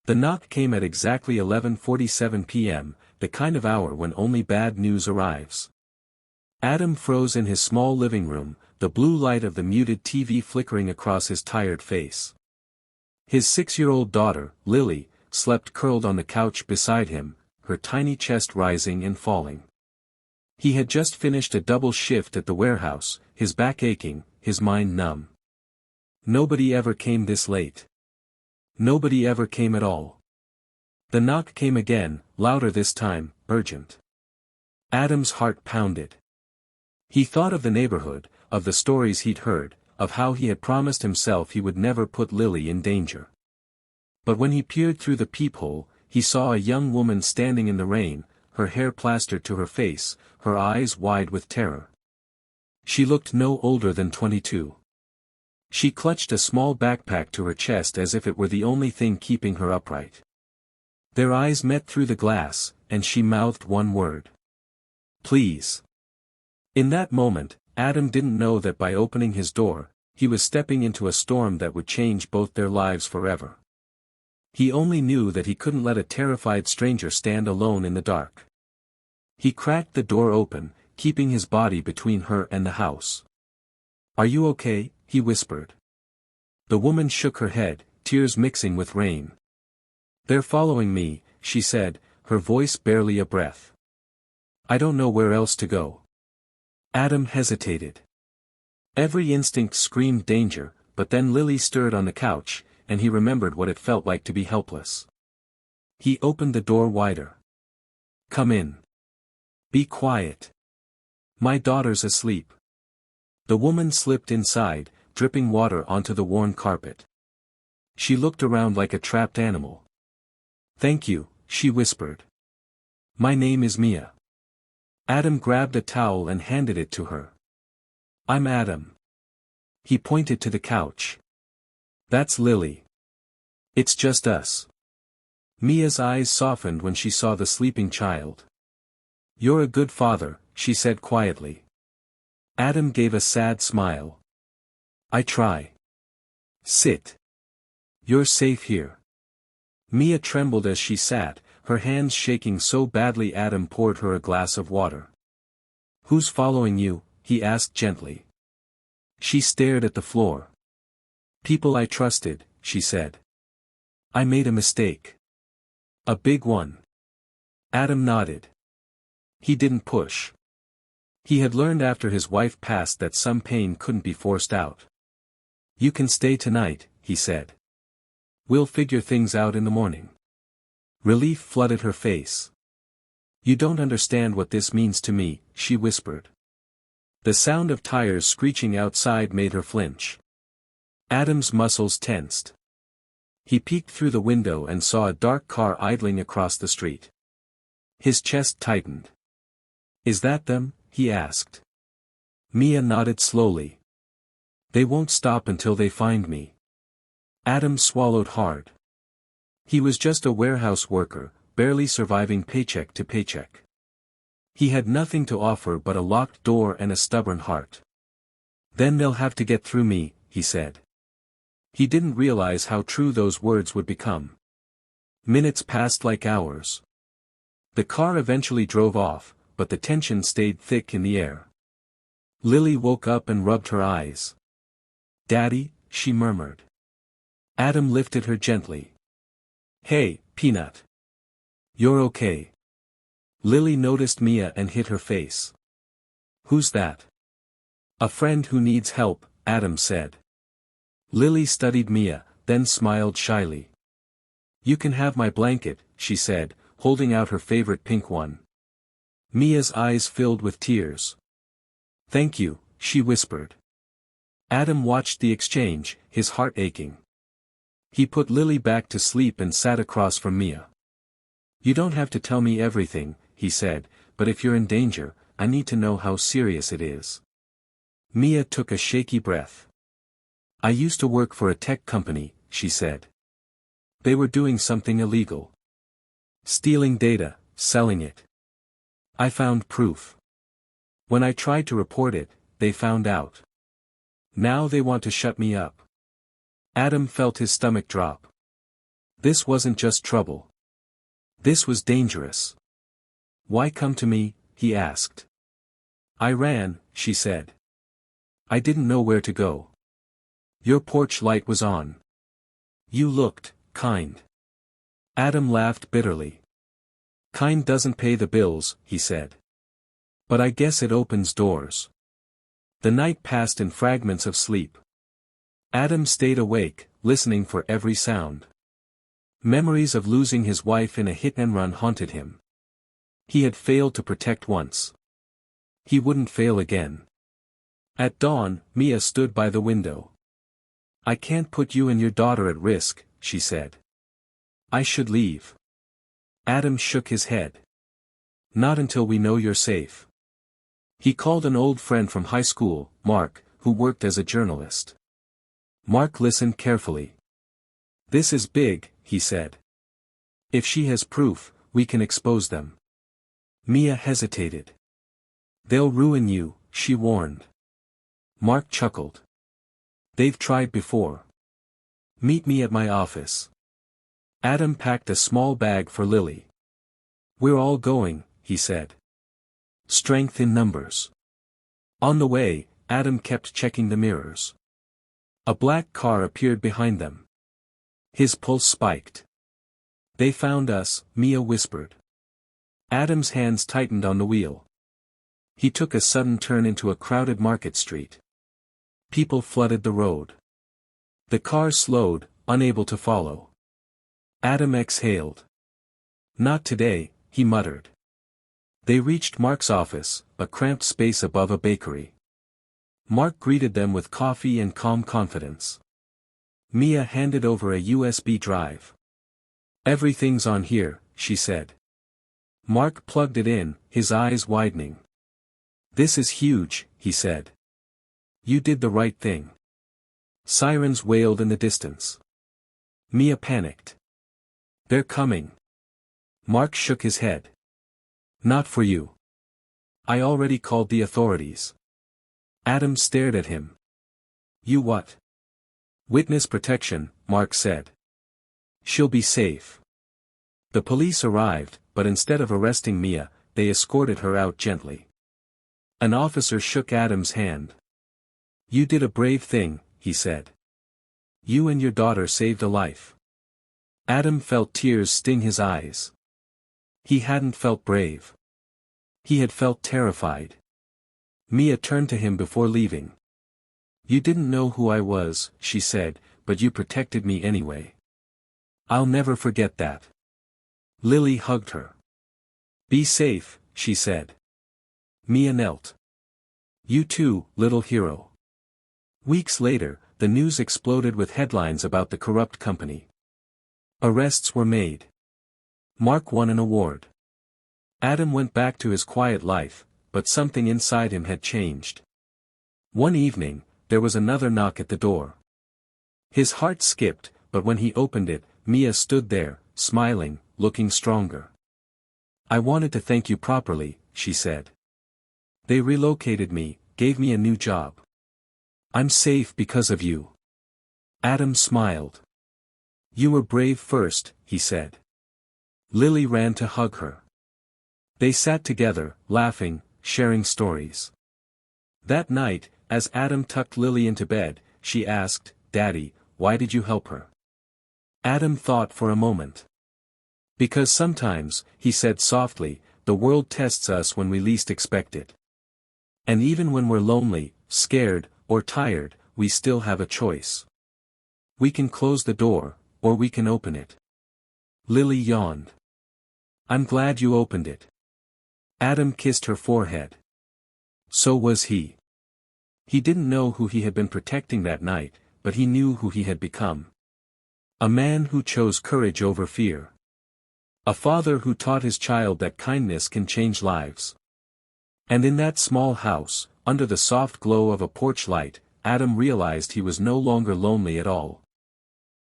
The knock came at exactly 11:47 p.m., the kind of hour when only bad news arrives. Adam froze in his small living room, the blue light of the muted TV flickering across his tired face. His 6-year-old daughter, Lily, slept curled on the couch beside him, her tiny chest rising and falling. He had just finished a double shift at the warehouse, his back aching, his mind numb. Nobody ever came this late. Nobody ever came at all. The knock came again, louder this time, urgent. Adam's heart pounded. He thought of the neighborhood, of the stories he'd heard, of how he had promised himself he would never put Lily in danger. But when he peered through the peephole, he saw a young woman standing in the rain, her hair plastered to her face, her eyes wide with terror. She looked no older than 22. She clutched a small backpack to her chest as if it were the only thing keeping her upright. Their eyes met through the glass, and she mouthed one word. Please. In that moment, Adam didn't know that by opening his door, he was stepping into a storm that would change both their lives forever. He only knew that he couldn't let a terrified stranger stand alone in the dark. He cracked the door open, keeping his body between her and the house. Are you okay? He whispered. The woman shook her head, tears mixing with rain. They're following me, she said, her voice barely a breath. I don't know where else to go. Adam hesitated. Every instinct screamed danger, but then Lily stirred on the couch, and he remembered what it felt like to be helpless. He opened the door wider. Come in. Be quiet. My daughter's asleep. The woman slipped inside, dripping water onto the worn carpet. She looked around like a trapped animal. Thank you, she whispered. My name is Mia. Adam grabbed a towel and handed it to her. I'm Adam. He pointed to the couch. That's Lily. It's just us. Mia's eyes softened when she saw the sleeping child. You're a good father, she said quietly. Adam gave a sad smile. I try. Sit. You're safe here. Mia trembled as she sat, her hands shaking so badly Adam poured her a glass of water. Who's following you? He asked gently. She stared at the floor. People I trusted, she said. I made a mistake. A big one. Adam nodded. He didn't push. He had learned after his wife passed that some pain couldn't be forced out. You can stay tonight, he said. We'll figure things out in the morning. Relief flooded her face. You don't understand what this means to me, she whispered. The sound of tires screeching outside made her flinch. Adam's muscles tensed. He peeked through the window and saw a dark car idling across the street. His chest tightened. Is that them? He asked. Mia nodded slowly. They won't stop until they find me. Adam swallowed hard. He was just a warehouse worker, barely surviving paycheck to paycheck. He had nothing to offer but a locked door and a stubborn heart. Then they'll have to get through me, he said. He didn't realize how true those words would become. Minutes passed like hours. The car eventually drove off, but the tension stayed thick in the air. Lily woke up and rubbed her eyes. Daddy, she murmured. Adam lifted her gently. Hey, Peanut. You're okay. Lily noticed Mia and hid her face. Who's that? A friend who needs help, Adam said. Lily studied Mia, then smiled shyly. You can have my blanket, she said, holding out her favorite pink one. Mia's eyes filled with tears. Thank you, she whispered. Adam watched the exchange, his heart aching. He put Lily back to sleep and sat across from Mia. You don't have to tell me everything, he said, but if you're in danger, I need to know how serious it is. Mia took a shaky breath. I used to work for a tech company, she said. They were doing something illegal. Stealing data, selling it. I found proof. When I tried to report it, they found out. Now they want to shut me up. Adam felt his stomach drop. This wasn't just trouble. This was dangerous. Why come to me? He asked. I ran, she said. I didn't know where to go. Your porch light was on. You looked kind. Adam laughed bitterly. Kind doesn't pay the bills, he said. But I guess it opens doors. The night passed in fragments of sleep. Adam stayed awake, listening for every sound. Memories of losing his wife in a hit-and-run haunted him. He had failed to protect once. He wouldn't fail again. At dawn, Mia stood by the window. I can't put you and your daughter at risk, she said. I should leave. Adam shook his head. Not until we know you're safe. He called an old friend from high school, Mark, who worked as a journalist. Mark listened carefully. This is big, he said. If she has proof, we can expose them. Mia hesitated. They'll ruin you, she warned. Mark chuckled. They've tried before. Meet me at my office. Adam packed a small bag for Lily. We're all going, he said. Strength in numbers. On the way, Adam kept checking the mirrors. A black car appeared behind them. His pulse spiked. They found us, Mia whispered. Adam's hands tightened on the wheel. He took a sudden turn into a crowded market street. People flooded the road. The car slowed, unable to follow. Adam exhaled. Not today, he muttered. They reached Mark's office, a cramped space above a bakery. Mark greeted them with coffee and calm confidence. Mia handed over a USB drive. Everything's on here, she said. Mark plugged it in, his eyes widening. This is huge, he said. You did the right thing. Sirens wailed in the distance. Mia panicked. They're coming. Mark shook his head. Not for you. I already called the authorities. Adam stared at him. You what? Witness protection, Mark said. She'll be safe. The police arrived, but instead of arresting Mia, they escorted her out gently. An officer shook Adam's hand. You did a brave thing, he said. You and your daughter saved a life. Adam felt tears sting his eyes. He hadn't felt brave. He had felt terrified. Mia turned to him before leaving. You didn't know who I was, she said, but you protected me anyway. I'll never forget that. Lily hugged her. Be safe, she said. Mia knelt. You too, little hero. Weeks later, the news exploded with headlines about the corrupt company. Arrests were made. Mark won an award. Adam went back to his quiet life, but something inside him had changed. One evening, there was another knock at the door. His heart skipped, but when he opened it, Mia stood there, smiling, looking stronger. I wanted to thank you properly, she said. They relocated me, gave me a new job. I'm safe because of you. Adam smiled. You were brave first, he said. Lily ran to hug her. They sat together, laughing, sharing stories. That night, as Adam tucked Lily into bed, she asked, Daddy, why did you help her? Adam thought for a moment. Because sometimes, he said softly, the world tests us when we least expect it. And even when we're lonely, scared, or tired, we still have a choice. We can close the door, or we can open it. Lily yawned. I'm glad you opened it. Adam kissed her forehead. So was he. He didn't know who he had been protecting that night, but he knew who he had become. A man who chose courage over fear. A father who taught his child that kindness can change lives. And in that small house, under the soft glow of a porch light, Adam realized he was no longer lonely at all.